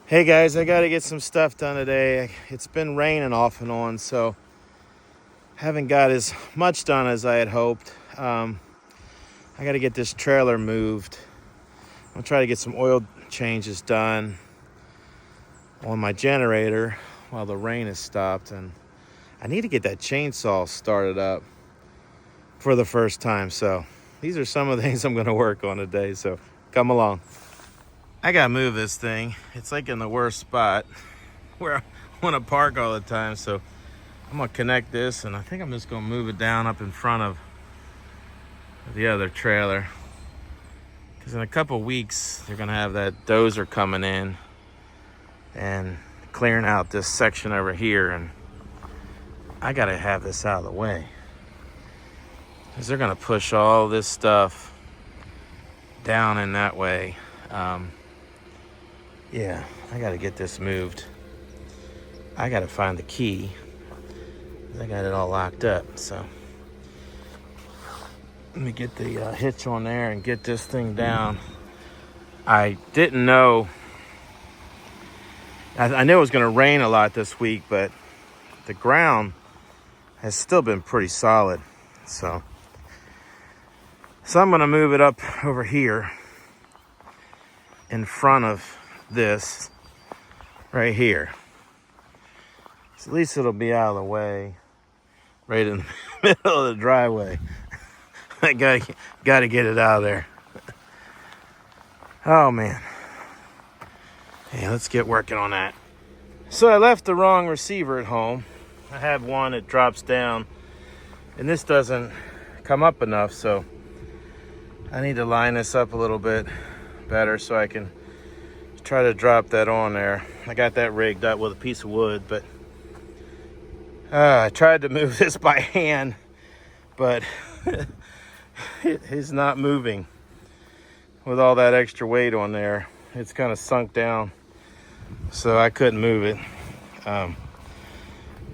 Hey guys, I gotta get some stuff done today. It's been raining off and on, so haven't got as much done as I had hoped. I gotta get this trailer moved. I'll try to get some oil changes done on my generator while the rain has stopped, and I need to get that chainsaw started up for the first time. So these are some of the things I'm gonna work on today, so come along. I gotta move this thing. It's like in the worst spot where I want to park all the time, so I'm gonna connect this, and I think I'm just gonna move it down up in front of the other trailer, because in a couple weeks they're gonna have that dozer coming in and clearing out this section over here, and I gotta have this out of the way because they're gonna push all this stuff down in that way. Yeah, I gotta get this moved. I gotta find the key. I got it all locked up, so let me get the hitch on there and get this thing down. I didn't know. I knew it was gonna rain a lot this week, but the ground has still been pretty solid. So I'm gonna move it up over here in front of this right here. So at least it'll be out of the way, right in the middle of the driveway. I gotta get it out of there. Oh man. Hey, let's get working on that. So I left the wrong receiver at home. I have one that drops down, and this doesn't come up enough, so I need to line this up a little bit better so I can try to drop that on there. I got that rigged up with a piece of wood, but I tried to move this by hand, but it is not moving with all that extra weight on there. It's kind of sunk down, so I couldn't move it.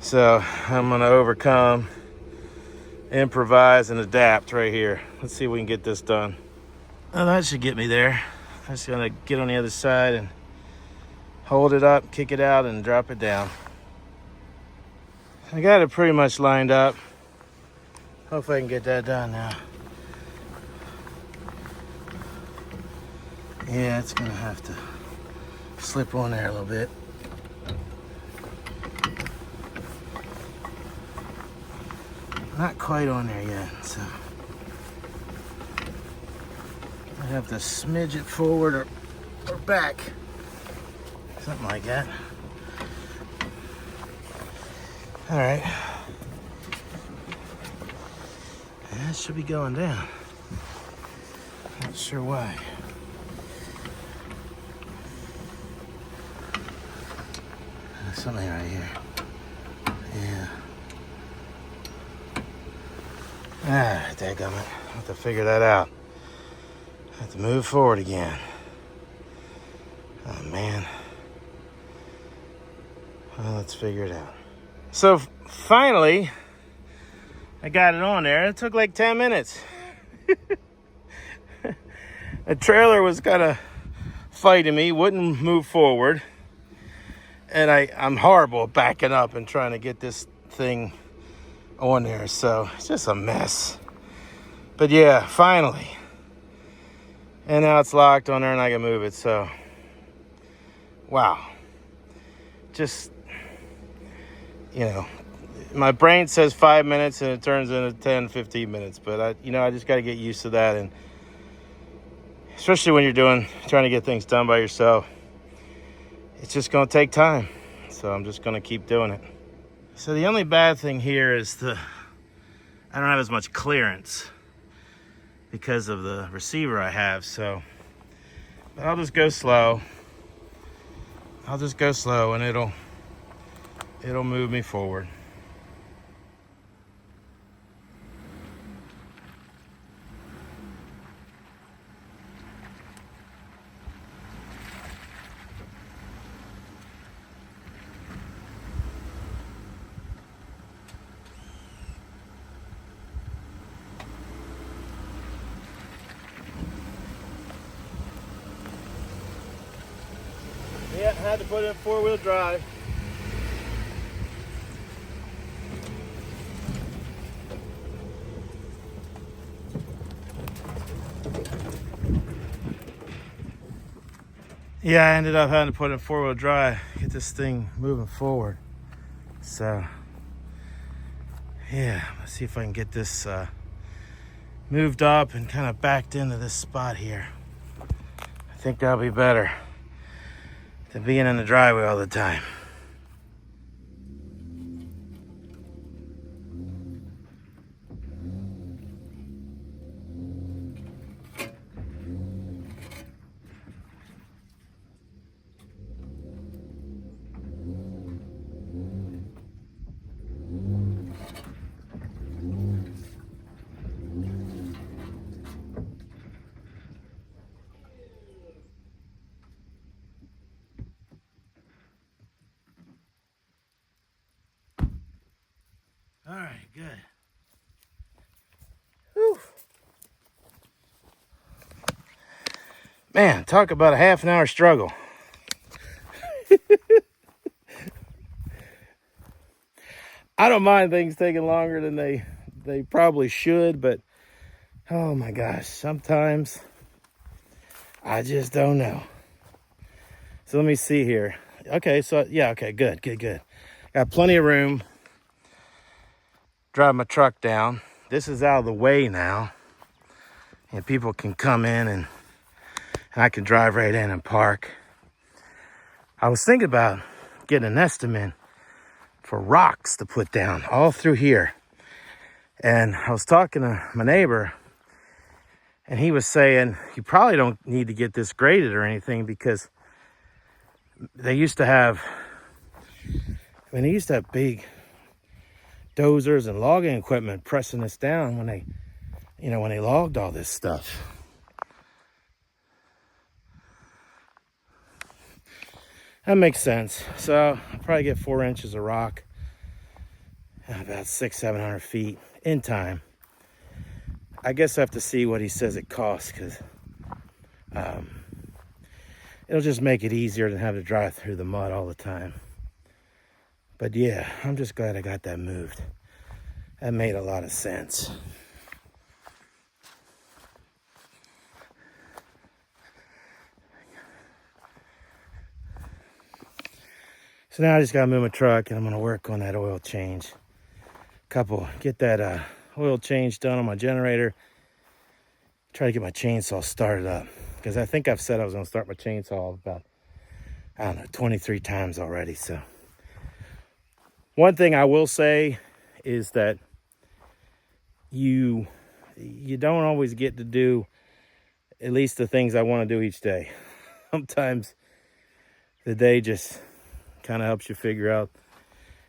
So I'm gonna overcome, improvise, and adapt right here. Let's see if we can get this done. Oh, that should get me there. I'm just gonna get on the other side and hold it up, kick it out, and drop it down. I got it pretty much lined up. Hopefully I can get that done now. Yeah, it's gonna have to slip on there a little bit. Not quite on there yet, so I have to smidge it forward or back. Something like that. All right. That should be going down. Not sure why. There's something right here. Yeah. Dadgummit. I have to figure that out. I have to move forward again. Oh, man. Well, let's figure it out. So, finally, I got it on there. It took like 10 minutes. The trailer was kind of fighting me, wouldn't move forward. And I'm horrible at backing up and trying to get this thing on there. So, it's just a mess. But yeah, finally. And now it's locked on there and I can move it. So, wow. Just, my brain says 5 minutes and it turns into 10, 15 minutes. But I just got to get used to that. And especially when you're trying to get things done by yourself, it's just going to take time. So I'm just going to keep doing it. So the only bad thing here is I don't have as much clearance because of the receiver I have. So but I'll just go slow. And it'll move me forward. Yeah, had to put it in 4-wheel drive. Yeah, I ended up having to put it in 4-wheel drive, get this thing moving forward. So, yeah, let's see if I can get this moved up and kind of backed into this spot here. I think that'll be better than being in the driveway all the time. All right, good. Whew. Man, talk about a half an hour struggle. I don't mind things taking longer than they probably should, but oh my gosh, sometimes I just don't know. So let me see here. Okay, so yeah, okay, good. Got plenty of room. Drive my truck down. This is out of the way now, and people can come in and I can drive right in and park. I was thinking about getting an estimate for rocks to put down all through here. And I was talking to my neighbor, and he was saying, you probably don't need to get this graded or anything, because they used to have big dozers and logging equipment pressing this down when they logged all this stuff. That makes sense. So I'll probably get 4 inches of rock, about 600-700 feet in time. I guess I have to see what he says it costs, because it'll just make it easier than have to drive through the mud all the time. But yeah, I'm just glad I got that moved. That made a lot of sense. So now I just gotta move my truck, and I'm gonna work on that oil change. Get that oil change done on my generator. Try to get my chainsaw started up, because I think I've said I was gonna start my chainsaw about, 23 times already. So one thing I will say is that you don't always get to do at least the things I want to do each day. Sometimes the day just kind of helps you figure out,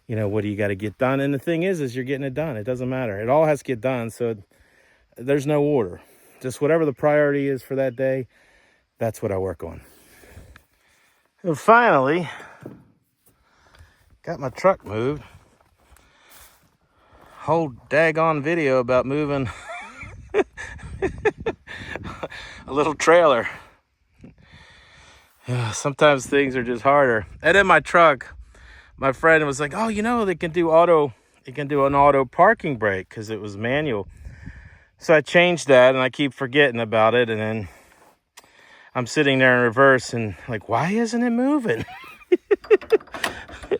what do you got to get done. And the thing is you're getting it done. It doesn't matter. It all has to get done. So there's no order. Just whatever the priority is for that day, that's what I work on. And finally, got my truck moved. Whole daggone video about moving a little trailer. Sometimes things are just harder. And in my truck, my friend was like, oh, they can do an auto parking brake, because it was manual. So I changed that, and I keep forgetting about it. And then I'm sitting there in reverse and like, why isn't it moving?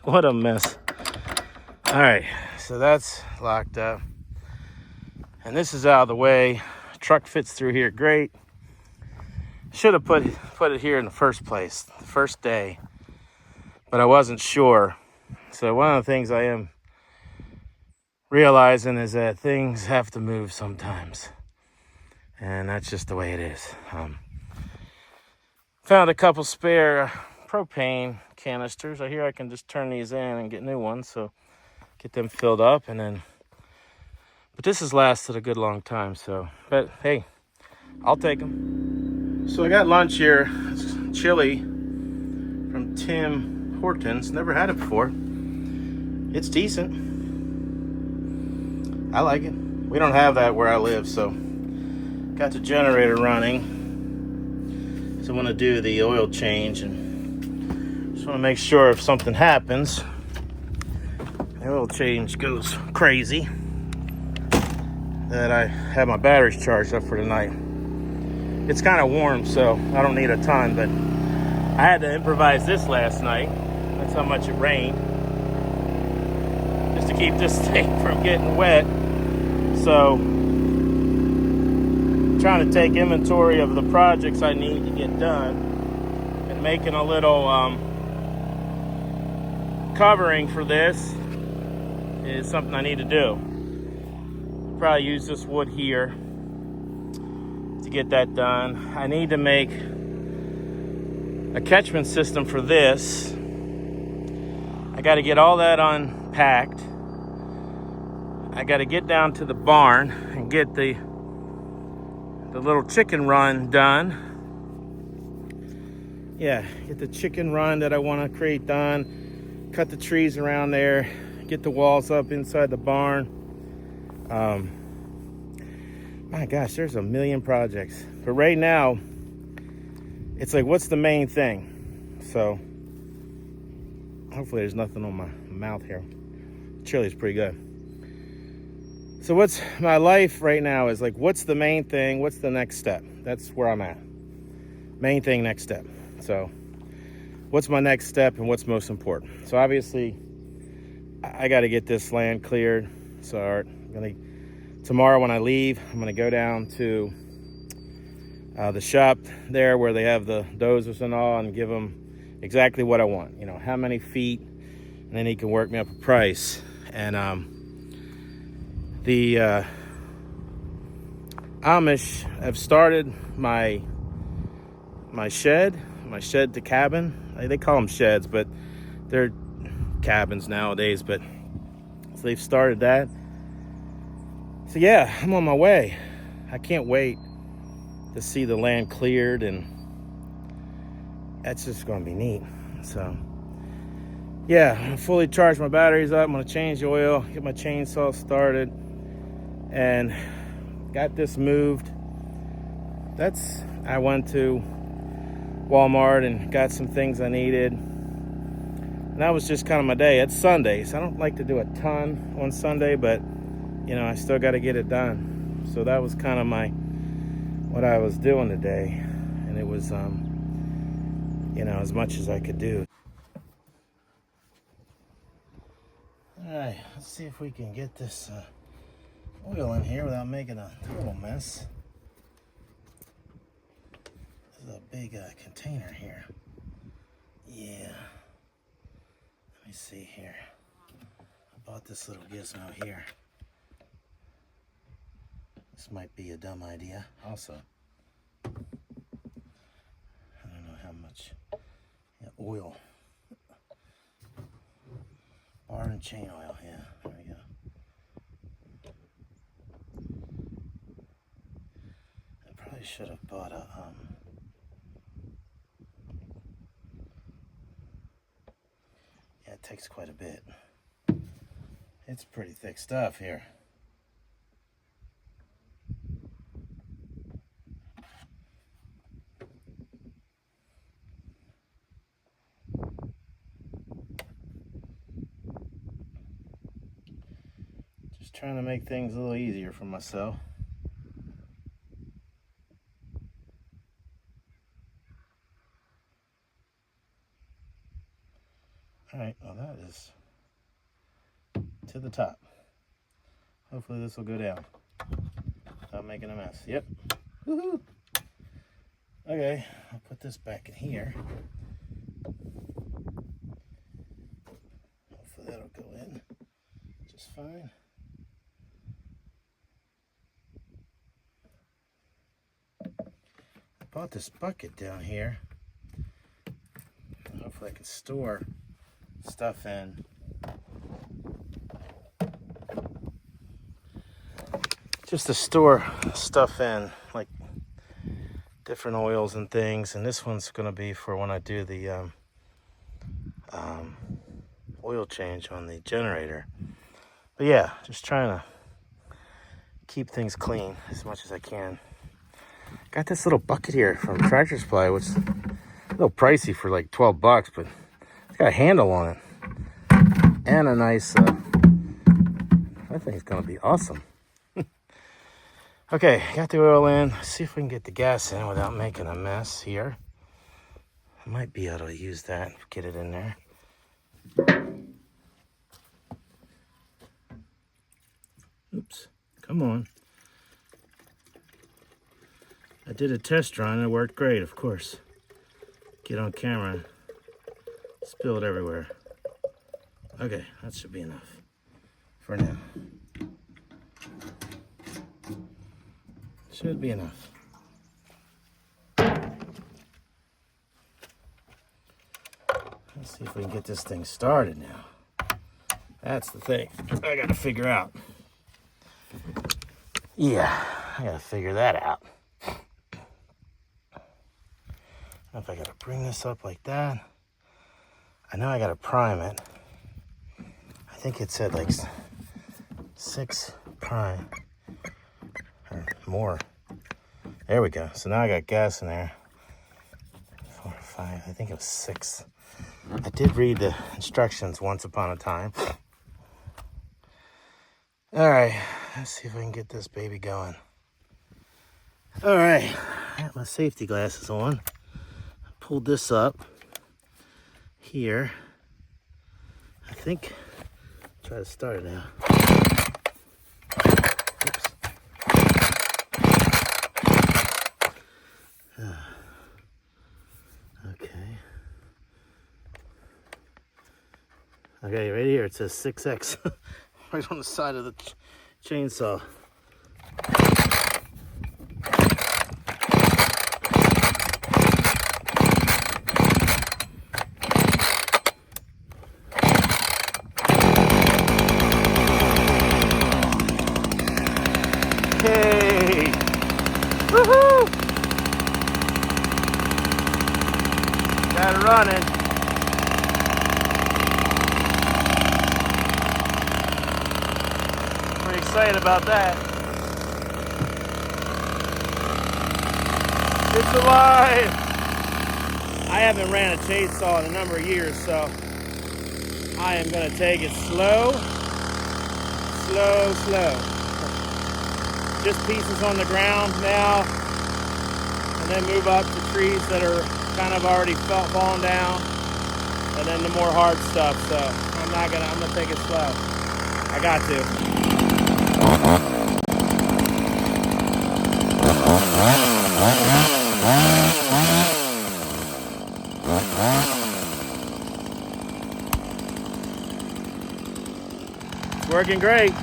What a mess. All right, so that's locked up. And this is out of the way. Truck fits through here great. Should have put it here in the first place, the first day, but I wasn't sure. So one of the things I am realizing is that things have to move sometimes, and that's just the way it is. Found a couple spare propane canisters. I hear I can just turn these in and get new ones, so get them filled up, and then. But this has lasted a good long time, so. But hey, I'll take them. So I got lunch here. It's chili from Tim Hortons. Never had it before. It's decent. I like it. We don't have that where I live, so got the generator running. So I'm gonna do the oil change, and just Just want to make sure if something happens, the oil change goes crazy, that I have my batteries charged up for tonight. It's kind of warm, so I don't need a ton, but I had to improvise this last night. That's how much it rained, just to keep this thing from getting wet. So, trying to take inventory of the projects I need to get done, and making a little covering for this is something I need to do. Probably use this wood here to get that done. I need to make a catchment system for this. I got to get all that unpacked. I got to get down to the barn and get the little chicken run done. Yeah, get the chicken run that I want to create done. Cut the trees around there. Get the walls up inside the barn. My gosh, there's a million projects. But right now, it's like, what's the main thing? So, hopefully there's nothing on my mouth here. Chili's pretty good. So what's my life right now is like, what's the main thing? What's the next step? That's where I'm at. Main thing, next step. So, what's my next step and what's most important? So obviously, I got to get this land cleared. So tomorrow when I leave, I'm gonna go down to the shop there where they have the dozers and all, and give them exactly what I want. You know, how many feet, and then he can work me up a price. And the Amish have started my shed to cabin. They call them sheds, but they're cabins nowadays. But so they've started that. So yeah, I'm on my way. I can't wait to see the land cleared, and that's just gonna be neat. So yeah, I'm gonna fully charge my batteries up. I'm gonna change the oil, get my chainsaw started, and got this moved. I went to Walmart and got some things I needed. And that was just kind of my day. It's Sunday, so I don't like to do a ton on Sunday, but you know, I still got to get it done. So that was kind of what I was doing today. And it was, you know, as much as I could do. All right, let's see if we can get this oil in here without making a total mess. This is a big container here. Yeah. Let me see here. I bought this little gizmo here. This might be a dumb idea also. I don't know how much oil. Bar and chain oil, yeah, there we go. I probably should have bought a, yeah, it takes quite a bit. It's pretty thick stuff here. Trying to make things a little easier for myself. All right, well that is to the top. Hopefully this will go down without making a mess. Yep. Woohoo! Okay, I'll put this back in here. Hopefully that'll go in just fine. Bought this bucket down here. Hopefully I can store stuff in. Just to store stuff in, like different oils and things. And this one's gonna be for when I do the oil change on the generator. But yeah, just trying to keep things clean as much as I can. Got this little bucket here from Tractor Supply, which is a little pricey for like $12, but got a handle on it. And a nice, I think it's gonna be awesome. Okay, got the oil in. Let's see if we can get the gas in without making a mess here. I might be able to use that, get it in there. Oops, come on. I did a test run, it worked great, of course. Get on camera, spilled everywhere. Okay, that should be enough for now. Should be enough. Let's see if we can get this thing started now. That's the thing I gotta figure out. Yeah, I gotta figure that out. If I gotta bring this up like that. I know I gotta prime it. I think it said like 6 prime or more. There we go. So now I got gas in there. 4 or 5, I think it was 6. I did read the instructions once upon a time. All right, let's see if I can get this baby going. All right, I got my safety glasses on. I pulled this up here. I think, try to start it now. Oops. Okay. Okay, right here it says 6X. Right on the side of the chainsaw. Hey! Woohoo! Got it running. Pretty excited about that. It's alive! I haven't ran a chainsaw in a number of years, so I am gonna take it slow. Just pieces on the ground now, and then move up to trees that are kind of already falling down, and then the more hard stuff. So I'm gonna take it slow. I got to. It's working great,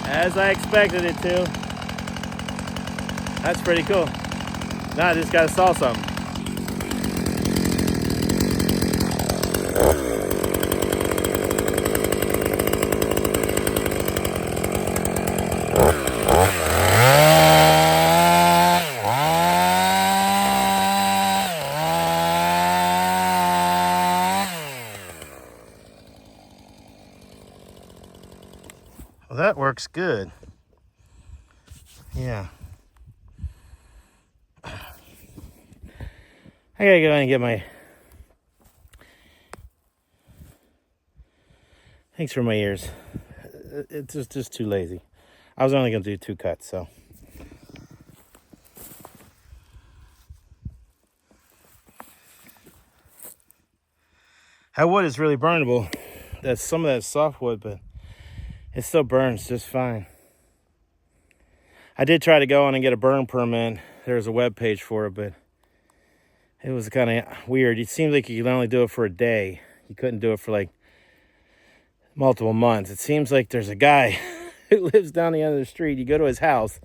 as I expected it to. That's pretty cool. Now I just gotta saw something. Well, that works good. Yeah. I gotta go and get my... Thanks for my ears. It's just too lazy. I was only gonna do 2 cuts, so. That wood is really burnable. That's some of that softwood, but it still burns just fine. I did try to go on and get a burn permit. There's a web page for it, but it was kind of weird. It seemed like you could only do it for a day. You couldn't do it for like multiple months. It seems like there's a guy who lives down the end of the street. You go to his house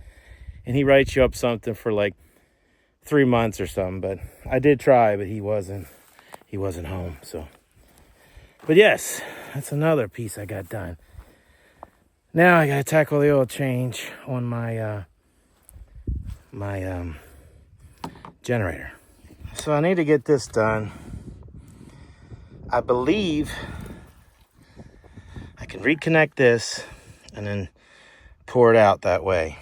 and he writes you up something for like 3 months or something. But I did try, but he wasn't home. So, but yes, that's another piece I got done. Now I gotta tackle the oil change on my generator. So I need to get this done. I believe I can reconnect this and then pour it out that way.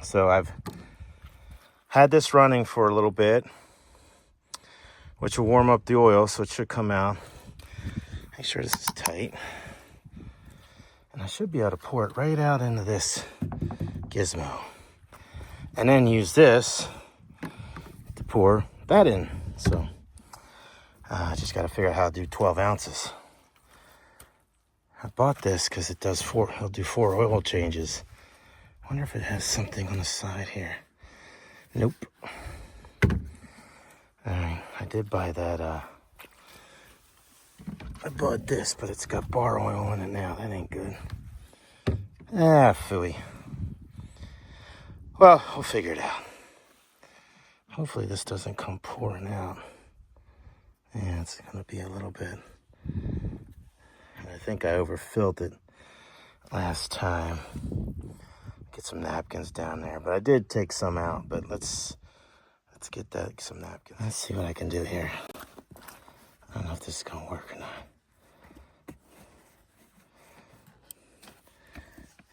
So I've had this running for a little bit, which will warm up the oil, so it should come out. Make sure this is tight. And I should be able to pour it right out into this gizmo. And then use this to pour that in. So I just got to figure out how to do 12 ounces. I bought this because it'll do 4 oil changes. I wonder if it has something on the side here. Nope. Alright, I did buy that, I bought this, but it's got bar oil in it now. That ain't good. Phooey. Well, we'll figure it out. Hopefully this doesn't come pouring out. Yeah, it's gonna be a little bit. And I think I overfilled it last time. Get some napkins down there, but I did take some out. But let's get some napkins. Let's see what I can do here. I don't know if this is gonna work or not.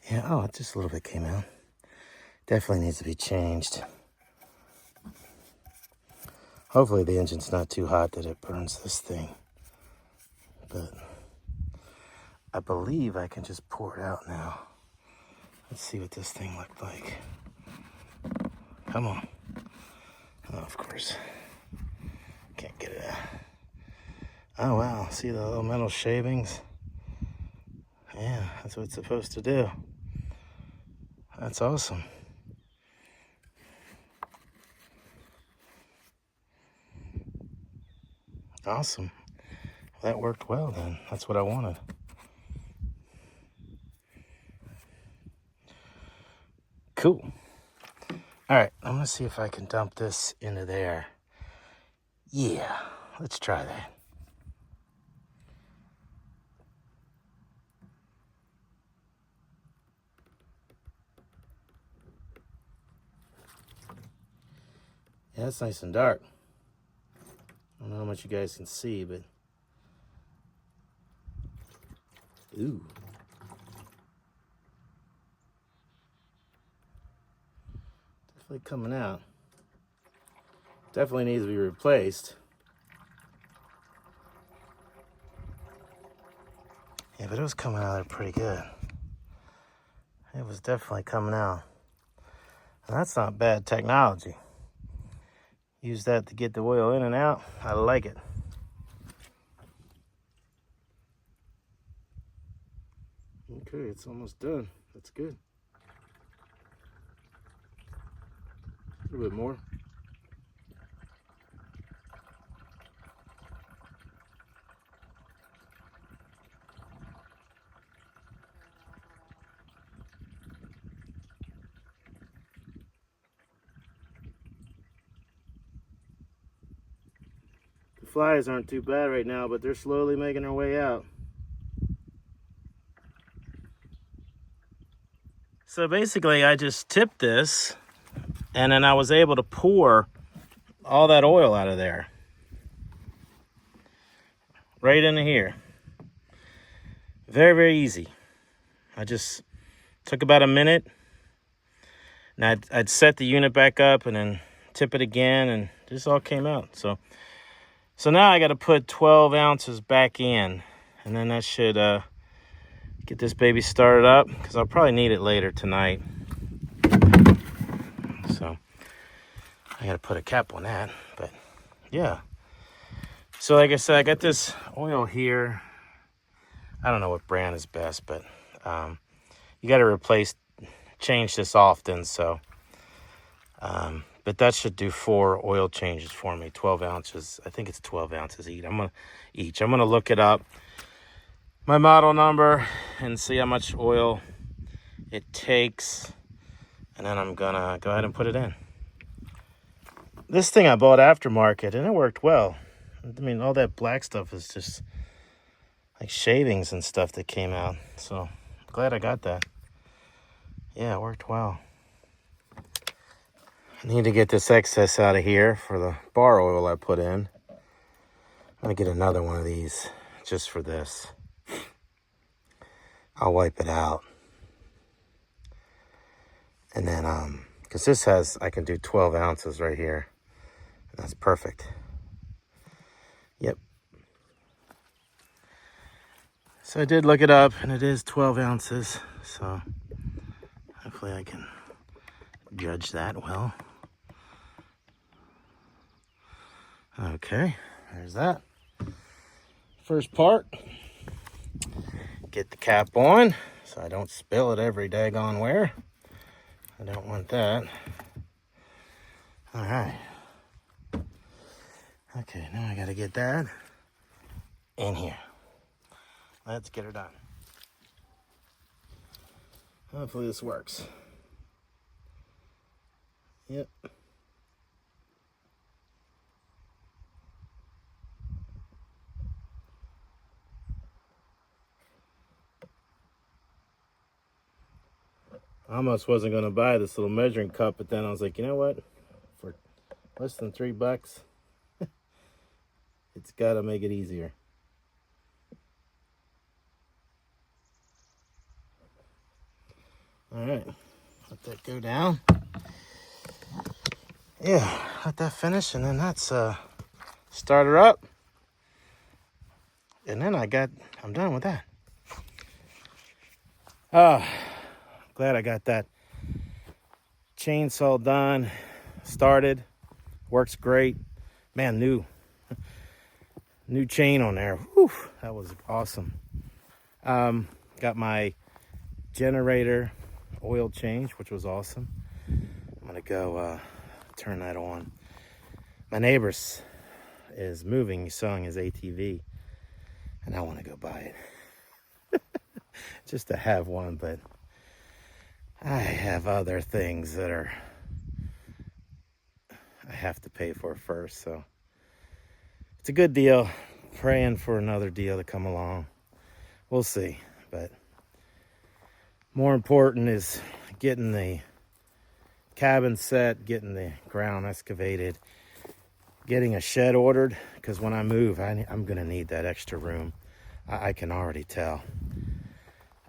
Yeah, oh, just a little bit came out. Definitely needs to be changed. Hopefully the engine's not too hot that it burns this thing. But I believe I can just pour it out now. Let's see what this thing looked like. Come on. Oh, of course. Can't get it out. Oh, wow. See the little metal shavings? Yeah, that's what it's supposed to do. That's awesome. Awesome. That worked well then. That's what I wanted. Cool. All right, I'm gonna see if I can dump this into there. Yeah, let's try that. Yeah, it's nice and dark. I don't know how much you guys can see, but ooh. Definitely coming out. Definitely needs to be replaced. Yeah, but it was coming out there pretty good. It was definitely coming out. And that's not bad technology. Use that to get the oil in and out. I like it. Okay, it's almost done. That's good. A little bit more. The flies aren't too bad right now, but they're slowly making their way out. So basically I just tipped this and then I was able to pour all that oil out of there. Right into here. Very, very easy. I just took about a minute and I'd set the unit back up and then tip it again and this all came out. So now I got to put 12 ounces back in and then that should get this baby started up because I'll probably need it later tonight. So I got to put a cap on that, but yeah. So like I said, I got this oil here. I don't know what brand is best, but you got to change this often. So, but that should do 4 oil changes for me, 12 ounces. I think it's 12 ounces each. I'm gonna look it up, my model number, and see how much oil it takes, and then I'm gonna go ahead and put it in. This thing I bought aftermarket, and it worked well. I mean, all that black stuff is just like shavings and stuff that came out. So glad I got that. Yeah, it worked well. I need to get this excess out of here for the bar oil I put in. I'm gonna get another one of these just for this. I'll wipe it out. And then, because this has, I can do 12 ounces right here. That's perfect. Yep. So I did look it up, and it is 12 ounces. So hopefully I can judge that well. Okay, there's that. First part, get the cap on so I don't spill it every daggone where. I don't want that. All right. Okay, now I gotta get that in here. Let's get her done. Hopefully this works. Yep. I almost wasn't gonna buy this little measuring cup, but then I was like, you know what? For less than $3, it's gotta make it easier. All right, let that go down. Yeah, let that finish, and then that's start her up. And then I'm done with that. Glad I got that chainsaw done, started, works great. Man, new chain on there. Whew, that was awesome. Got my generator oil change, which was awesome. I'm gonna go turn that on. My neighbor's is moving, he's selling his ATV, and I want to go buy it just to have one, but I have other things that I have to pay for first, so it's a good deal. Praying for another deal to come along. We'll see, but more important is getting the cabin set, getting the ground excavated, getting a shed ordered, because when I move, I'm gonna need that extra room. I can already tell.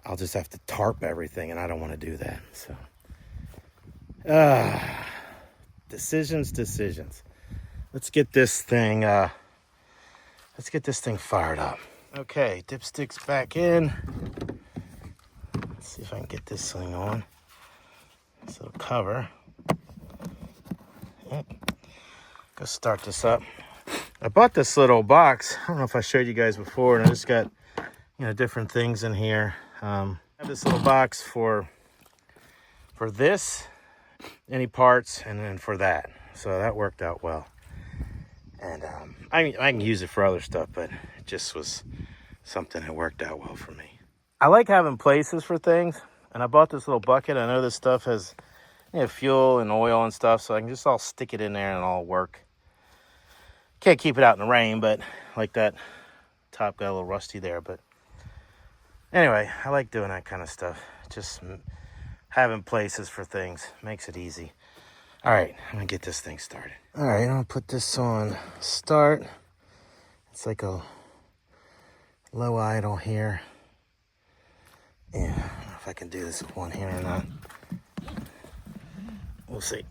I'll just have to tarp everything, and I don't want to do that. So, decisions. Let's get this thing fired up. Okay, dipstick's back in. Let's see if I can get this thing on. This little cover. Yep. Go start this up. I bought this little box. I don't know if I showed you guys before, and I just got, different things in here. I have this little box for this, any parts, and then for that. So that worked out well. And I can use it for other stuff, but it just was something that worked out well for me. I like having places for things, and I bought this little bucket. I know this stuff has fuel and oil and stuff, so I can just all stick it in there and it'll all work. Can't keep it out in the rain, but like that top got a little rusty there. But anyway, I like doing that kind of stuff. Just having places for things makes it easy. All right, I'm gonna get this thing started. All right, I'm gonna put this on start. It's like a low idle here. Yeah, I don't know if I can do this with one hand or not. We'll see.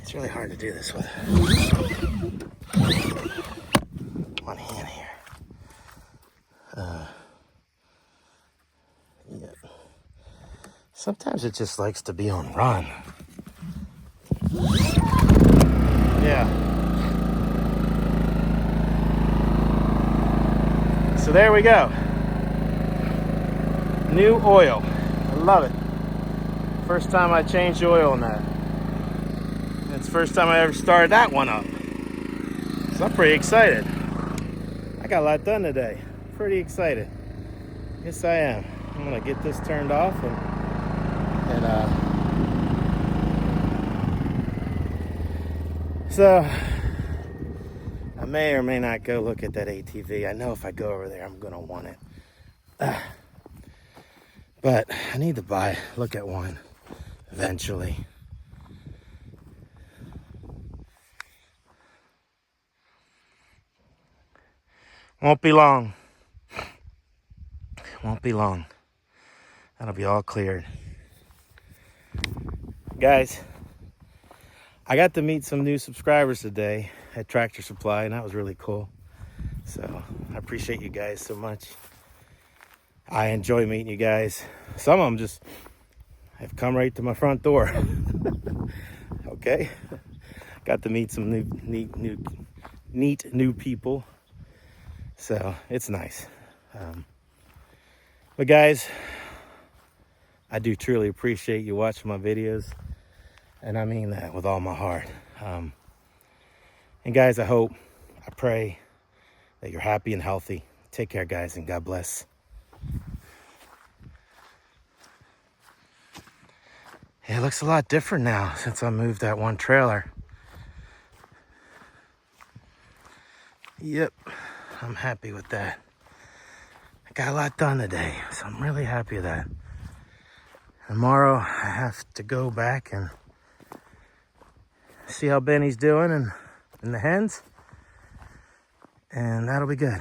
It's really hard to do this with one hand here. Yeah. Sometimes it just likes to be on run. Yeah. So there we go. New oil. I love it. First time I changed the oil in that. It's the first time I ever started that one up. So I'm pretty excited. I got a lot done today. Pretty excited. Yes, I am. I'm gonna get this turned off and so I may or may not go look at that ATV. I know if I go over there, I'm gonna want it. But I need to look at one eventually. Won't be long. Won't be long. That'll be all cleared. Guys, I got to meet some new subscribers today at Tractor Supply, and that was really cool. So I appreciate you guys so much. I enjoy meeting you guys. Some of them just have come right to my front door. Okay. Got to meet some neat new people. So it's nice. But guys, I do truly appreciate you watching my videos. And I mean that with all my heart. And guys, I pray that you're happy and healthy. Take care, guys, and God bless. Yeah, it looks a lot different now since I moved that one trailer. Yep, I'm happy with that. I got a lot done today, so I'm really happy with that. Tomorrow, I have to go back and see how Benny's doing and the hens, and that'll be good.